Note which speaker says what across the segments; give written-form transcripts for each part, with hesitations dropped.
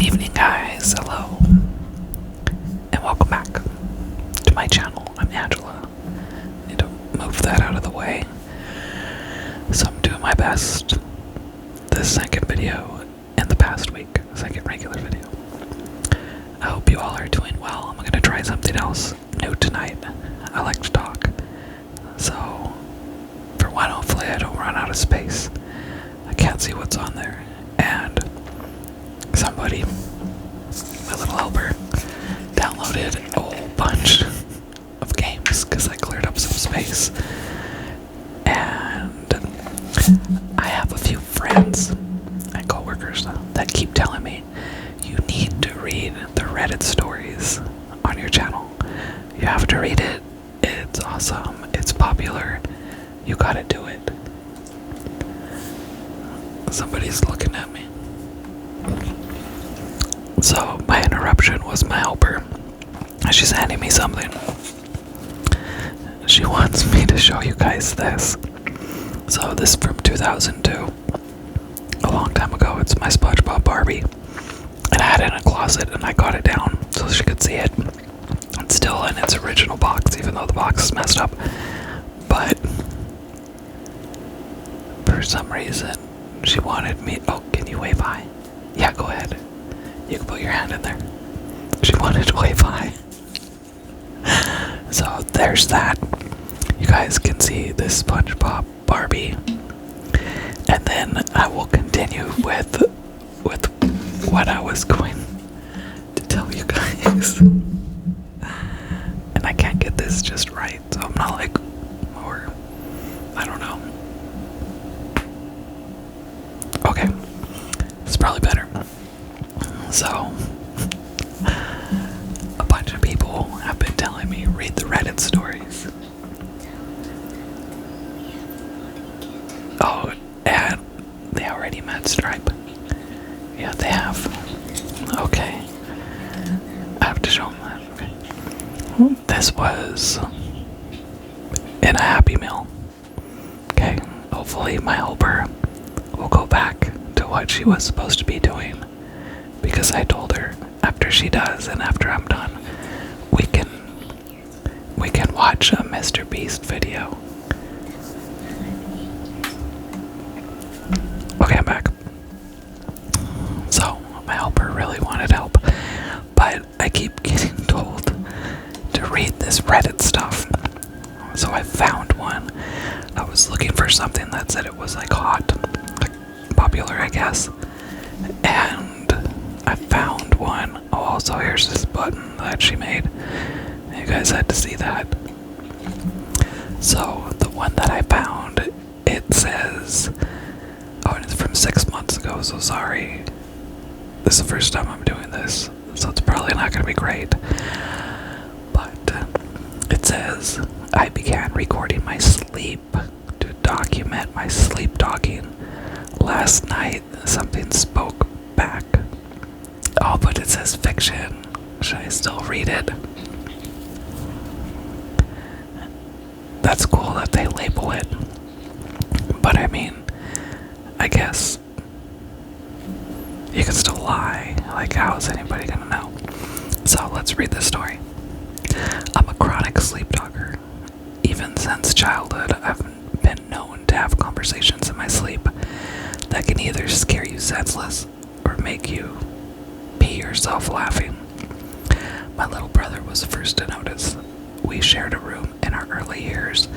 Speaker 1: evening, guys. Hello, and welcome back to my channel. I'm Angela. I need to move that out of the way. So I'm doing my best. This second video in the past week, second regular video. I hope you all are doing well. I'm gonna try something else new tonight. I like to talk. So, for one, hopefully I don't run out of space. I can't see what's on there. And somebody, my little helper, downloaded a whole bunch of games because I cleared up some space. And I have a few friends and coworkers that keep telling me, you need to read the Reddit stories on your channel. You have to read it. It's awesome. It's popular. You gotta do it. Somebody's looking at me. So my interruption was my helper. She's handing me something. She wants me to show you guys this. So this is from 2002. A long time ago. It's my SpongeBob Barbie. And I had it in a closet and I got it down so she could see it. It's still in its original box, even though the box is messed up. But for some reason she wanted me. Oh, can you wave hi? Yeah, go ahead. You can put your hand in there. She wanted to wave hi. So there's that. You guys can see this SpongeBob Barbie. And then I will continue with what I was going to tell you guys. And I can't get this just right, so I'm not like, or I don't know. Okay, it's probably better. So, a bunch of people have been telling me read the Reddit stories. Oh, and they already met Stripe. Yeah, they have. Okay. I have to show them that. Okay. This was in a Happy Meal. Okay. Hopefully my helper will go back to what she was supposed to be doing. Because I told her after she does and after I'm done, we can watch a Mr. Beast video. Okay, I'm back. So, my helper really wanted help, but I keep getting told to read this Reddit stuff. So I found one. I was looking for something that said it was like hot, like popular, I guess. And I found one. Oh, also here's this button that she made. You guys had to see that. So the one that I found, it says, oh, and it's from 6 months ago, so sorry. This is the first time I'm doing this, so it's probably not going to be great. But it says, I began recording my sleep to document my sleep talking. Last night, something spoke back. Oh, but it says fiction. Should I still read it? That's cool that they label it. But I mean, I guess you can still lie. Like, how is anybody gonna know? So let's read this story. I'm a chronic sleep talker. Even since childhood, I've been known to have conversations in my sleep that can either scare you senseless or make you pee yourself laughing. My little brother was the first to notice. We shared a room in our early years,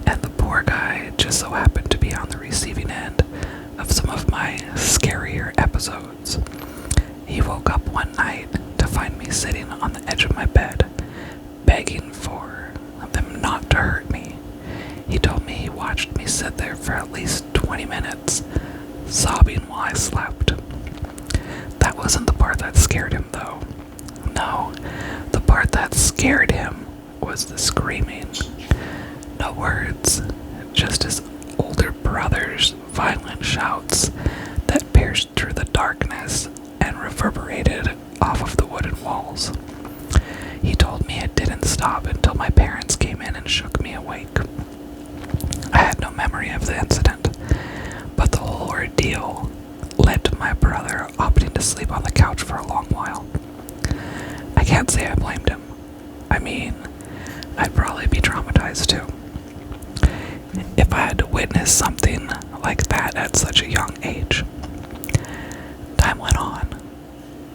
Speaker 1: and the poor guy just so happened to be on the receiving end of some of my scarier episodes. He woke up one night to find me sitting on the edge of my bed, begging for them not to hurt me. He told me he watched me sit there for at least 20 minutes, sobbing while I slept. That wasn't the part that scared him, though. No, the part that scared him was the screaming. No words, just his older brother's violent shouts that pierced through the darkness and reverberated off of the wooden walls. He told me it didn't stop until my parents came in and shook me awake. I had no memory of the incident, but the whole ordeal led to my brother opting to sleep on the couch for a long say I blamed him. I mean, I'd probably be traumatized too. If I had to witness something like that at such a young age. Time went on,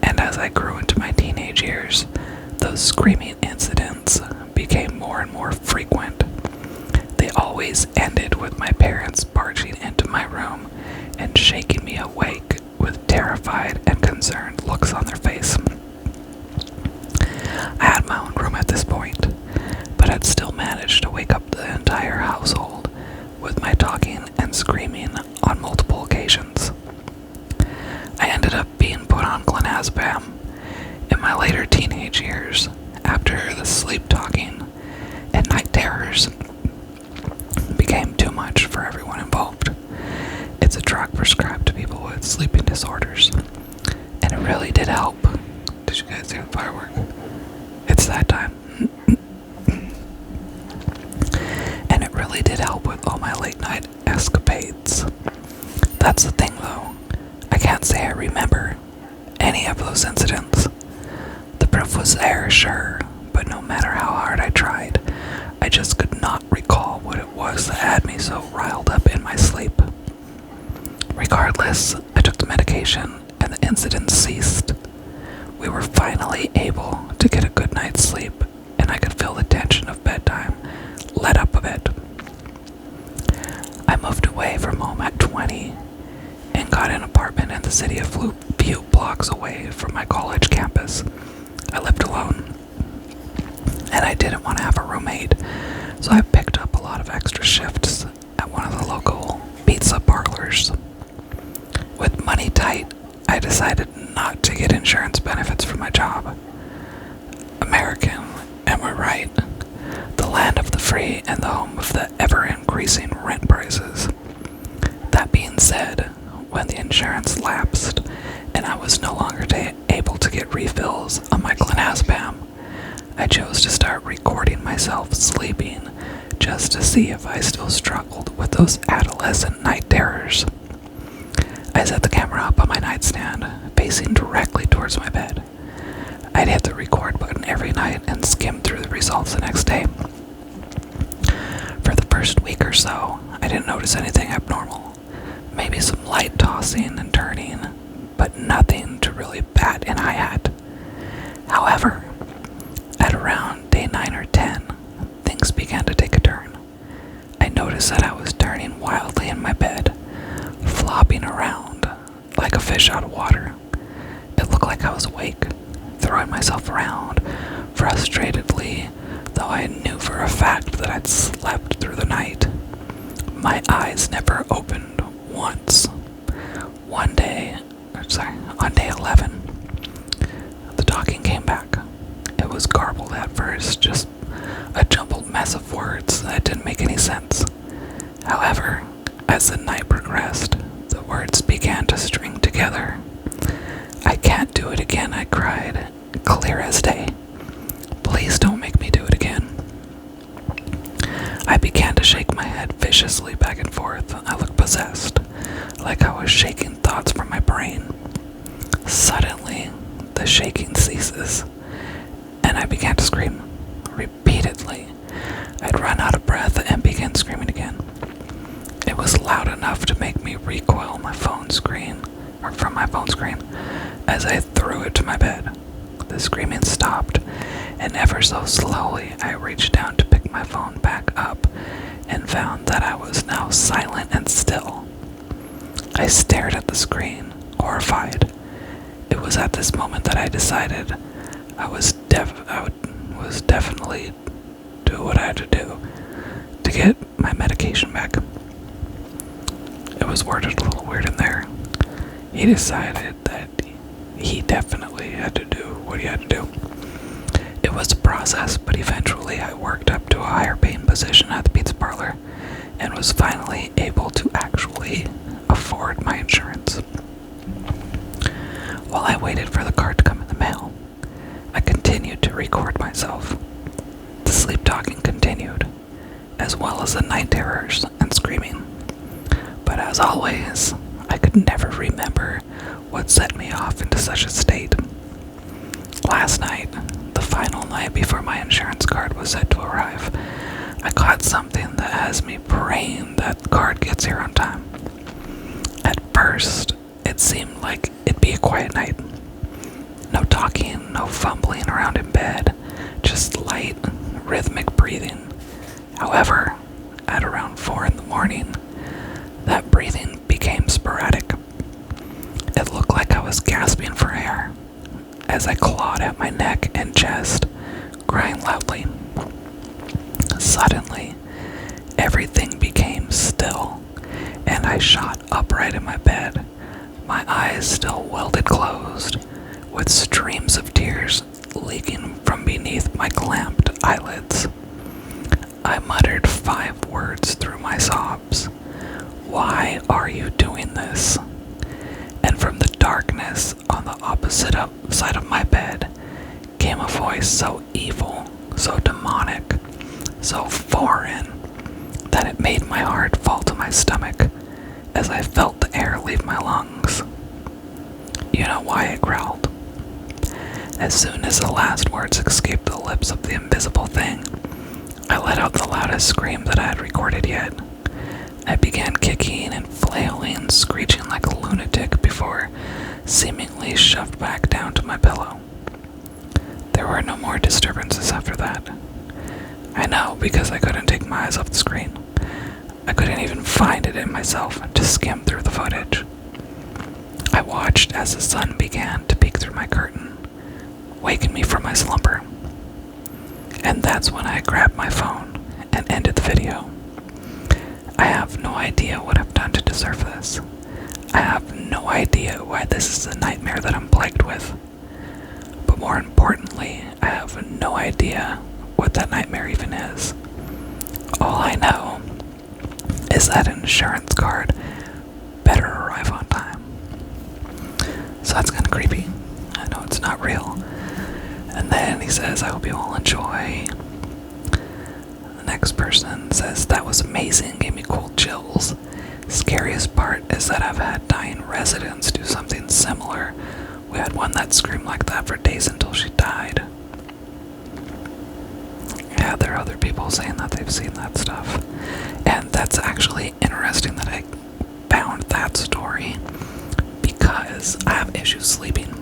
Speaker 1: and as I grew into my teenage years, those screaming incidents became more and more frequent. They always ended with my parents barging into my room and shaking me awake with terrified and concerned looks on their face. I had my own room at this point, but I'd still managed to wake up the entire household with my talking and screaming on multiple occasions. I ended up being put on clonazepam in my later teenage years after the sleep talking and night terrors became too much for everyone involved. It's a drug prescribed to people with sleeping disorders, and it really did help. Did you guys see the firework? It's that time. And it really did help with all my late night escapades. That's the thing though, I can't say I remember any of those incidents. The proof was there, sure, but no matter how hard I tried, I just could not recall what it was that had me so riled up in my sleep. Regardless, I took the medication and the incidents ceased. We were finally able to get a good night's sleep, and I could feel the tension of bedtime let up a bit. I moved away from home at 20 and got an apartment in the city a few blocks away from my college campus. I lived alone, and I didn't want to have a roommate, so I picked up a lot of extra shifts at one of the local pizza parlors. With money tight, I decided not to get insurance benefits for my job. American, and we're right. The land of the free and the home of the ever-increasing rent prices. That being said, when the insurance lapsed and I was no longer able to get refills on my clonazepam, I chose to start recording myself sleeping just to see if I still struggled with those adolescent night terrors. I set the camera up on my nightstand, facing directly towards my bed. I'd hit the record button every night and skim through the results the next day. For the first week or so, I didn't notice anything abnormal. Maybe some light tossing and turning, but nothing to really bat an eye at. However, at around day 9 or 10, things began to take a turn. I noticed that I was turning wildly in my bed, flopping around like a fish out of water. It looked like I was awake, throwing myself around frustratedly, though I knew for a fact that I'd slept through the night. My eyes never opened once. On day 11, the talking came back. It was garbled at first, just a jumbled mess of words that didn't make any sense. However, as the night progressed, the words began to string together. "I can't do it again," I cried, clear as day. "Please don't make me do it again." I began to shake my head viciously back and forth. I looked possessed, like I was shaking thoughts from my brain. Suddenly, the shaking ceases, and I began to scream repeatedly. I'd run out of breath and began screaming again. It was loud enough to make me recoil from my phone screen as I threw it to my bed. The screaming stopped, and ever so slowly I reached down to pick my phone back up and found that I was now silent and still. I stared at the screen, horrified. It was at this moment that I decided I would definitely do what I had to do to get my medication back. It was worded a little weird in there. He decided that he definitely had to do what he had to do. It was a process, but eventually I worked up to a higher paying position at the pizza parlor and was finally able to actually afford my insurance. While I waited for the card to come in the mail, I continued to record myself. The sleep talking continued, as well as the night terrors and screaming. But as always, I could never remember what set me off into such a state. Last night, the final night before my insurance card was set to arrive, I caught something that has me praying that the card gets here on time. At first, it seemed like it'd be a quiet night. No talking, no fumbling around in bed, just light, rhythmic breathing. However, at around 4 in the morning, that breathing became sporadic. It looked like I was gasping for air as I clawed at my neck and chest, crying loudly. Suddenly, everything became still, and I shot upright in my bed, my eyes still welded closed, with streams of tears leaking from beneath my clamped eyelids. I muttered 5 words through my sobs. "Why are you doing this?" And from the darkness on the opposite side of my bed came a voice so evil, so demonic, so foreign, that it made my heart fall to my stomach as I felt the air leave my lungs. "You know why?" it growled. As soon as the last words escaped the lips of the invisible thing, I let out the loudest scream that I had recorded yet. I began kicking and flailing, screeching like a lunatic before seemingly shoved back down to my pillow. There were no more disturbances after that. I know, because I couldn't take my eyes off the screen. I couldn't even find it in myself to skim through the footage. I watched as the sun began to peek through my curtain, waking me from my slumber. And that's when I grabbed my phone and ended the video. I have no idea what I've done to deserve this. I have no idea why this is a nightmare that I'm plagued with. But more importantly, I have no idea what that nightmare even is. All I know is that insurance card better arrive on time. So that's kind of creepy. I know it's not real. And then he says, "I hope you all enjoy." The next person says, "That was amazing, gave me cool chills. Scariest part is that I've had dying residents do something similar. We had one that screamed like that for days until she died." Yeah, there are other people saying that they've seen that stuff. And that's actually interesting that I found that story, because I have issues sleeping.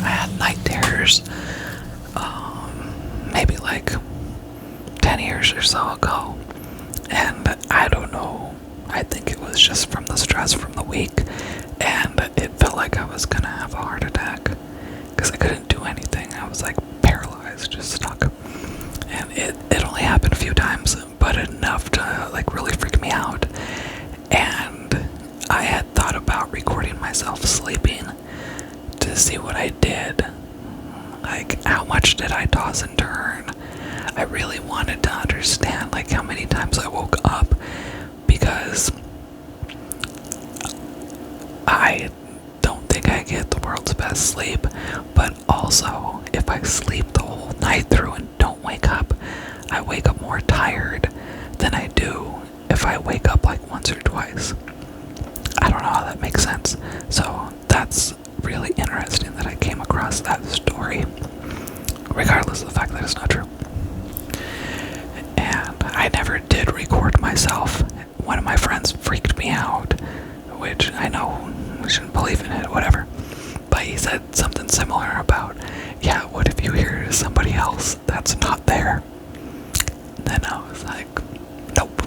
Speaker 1: I had night terrors, maybe like 10 years or so ago, and I don't know, I think it was just from the stress from the week, and it felt like I was gonna have a heart attack, because I couldn't do anything. I was like paralyzed, just stuck, and it only happened a few times, but enough to like really freak me out. And I had thought about recording myself sleeping to see what I did. Like, how much did I toss and turn? I really wanted to understand, like, how many times I woke up, because I don't think I get the world's best sleep, but also, if I sleep the whole night through and don't wake up, I wake up more tired than I do if I wake up like once or twice. I don't know how that makes sense. So that's really interesting that I came across that story, regardless of the fact that it's not true. And I never did record myself. One of my friends freaked me out, which I know we shouldn't believe in it, whatever. But he said something similar about, yeah, what if you hear somebody else that's not there? Then I was like, nope.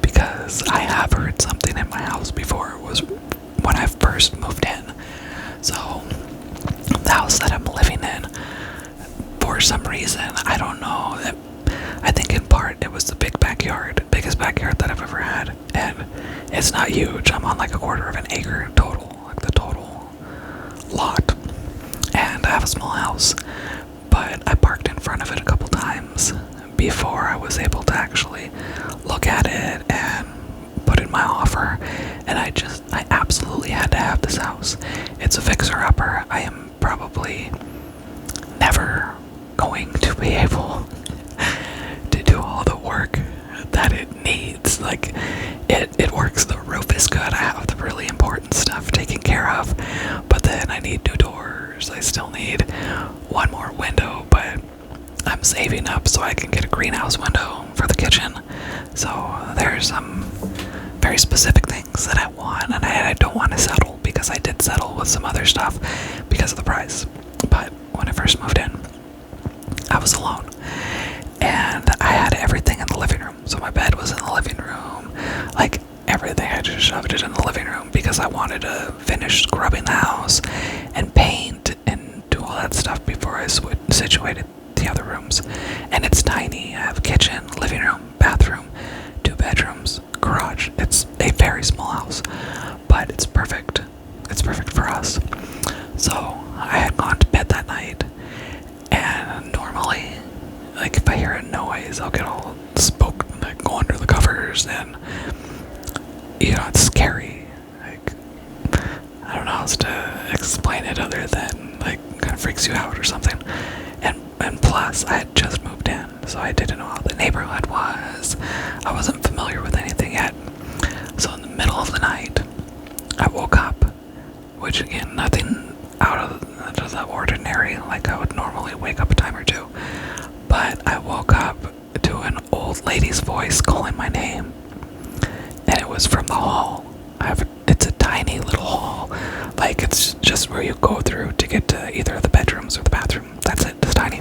Speaker 1: Because I have heard something in my house before. It was when I first moved in. So, the house that I'm living in, for some reason, I don't know, I think in part it was the biggest backyard that I've ever had. And it's not huge. I'm on like a quarter of an acre total, like the total lot. And I have a small house, but I parked in front of it a couple times before I was able to actually look at it and put in my offer. And I absolutely had to have this house. It's a fixer-upper. I am probably never going to be able to do all the work that it needs. Like, it works. The roof is good. I have the really important stuff taken care of, but then I need new doors doors. I still need one more window, but I'm saving up so I can get a greenhouse window for the kitchen. So there's some very specific things that I want, and I don't want to settle, because I did settle with some other stuff because of the price. But when I first moved in, I was alone, and I had everything in the living room. So my bed was in the living room, like everything. I just shoved it in the living room because I wanted to finish scrubbing the house and paint and do all that stuff before I situated the other rooms. And it's tiny. I have kitchen, living room, bathroom, 2 bedrooms, garage. It's a very small house, but it's perfect. It's perfect for us. So I had gone to bed that night, and normally, like, if I hear a noise, I'll get all spooked and like go under the covers, and it's scary. Like, I don't know how else to explain it other than like kind of freaks you out or something. And plus, I had just moved in, so I didn't know how the neighborhood was. I wasn't familiar with anything yet. So in the middle of the night, I woke up, which again, nothing out of the ordinary, like I would normally wake up a time or two. But I woke up to an old lady's voice calling my name, and it was from the hall. It's a tiny little hall, like it's just where you go through to get to either the bedrooms or the bathroom. That's it, it's tiny.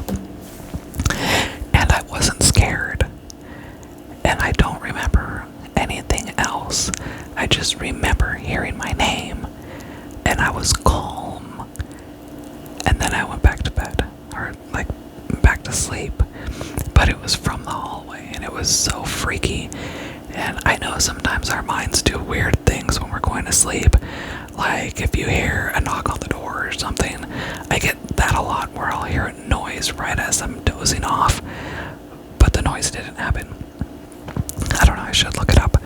Speaker 1: And I wasn't scared, and I don't remember anything else. I just remember hearing my name, and I was calm. And then I went back to bed, or like back to sleep. But it was from the hallway, and it was so freaky. And I know sometimes our minds do weird things when we're going to sleep. Like if you hear a knock on the door or something, I get that a lot, where I'll hear a noise right as I'm dozing off, but the noise didn't happen. I don't know, I should look it up.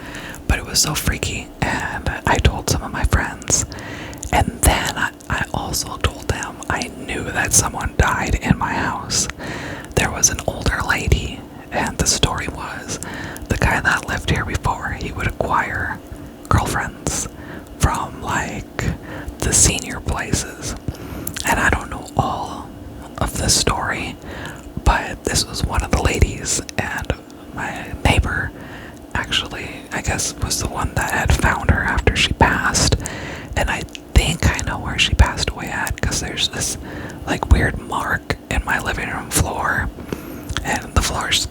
Speaker 1: But it was so freaky, and I told some of my friends. And then I also told them I knew that someone died in my house. There was an older lady, and the story was the guy that lived here before, he would acquire girlfriends from like the senior places. And I don't know all of the story, but this was one of the ladies, and my neighbor actually, I guess, was the one that had found her after she passed. And I think I know where she passed away at, because there's this like weird mark in my living room floor, and the floor's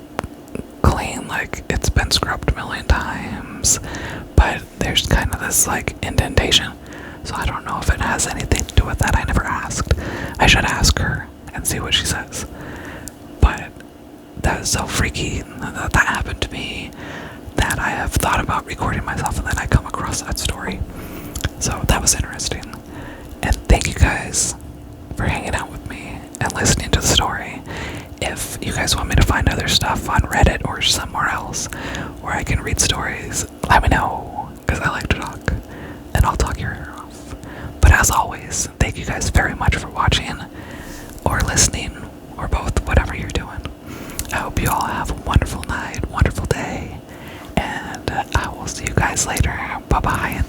Speaker 1: clean, like it's been scrubbed a million times, but there's kind of this like indentation. So I don't know if it has anything to do with that. I never asked. I should ask her and see what she says. But that is so freaky that happened to me, that I have thought about recording myself, and then I come across that story. So that was interesting. And thank you guys for hanging out with me and listening to the story. If you guys want me to find other stuff on Reddit or somewhere else where I can read stories, let me know, because I like to talk, and I'll talk your ear off. But as always, thank you guys very much for watching, or listening, or both, whatever you're doing. I hope you all have a wonderful night, wonderful day, and I will see you guys later. Bye-bye.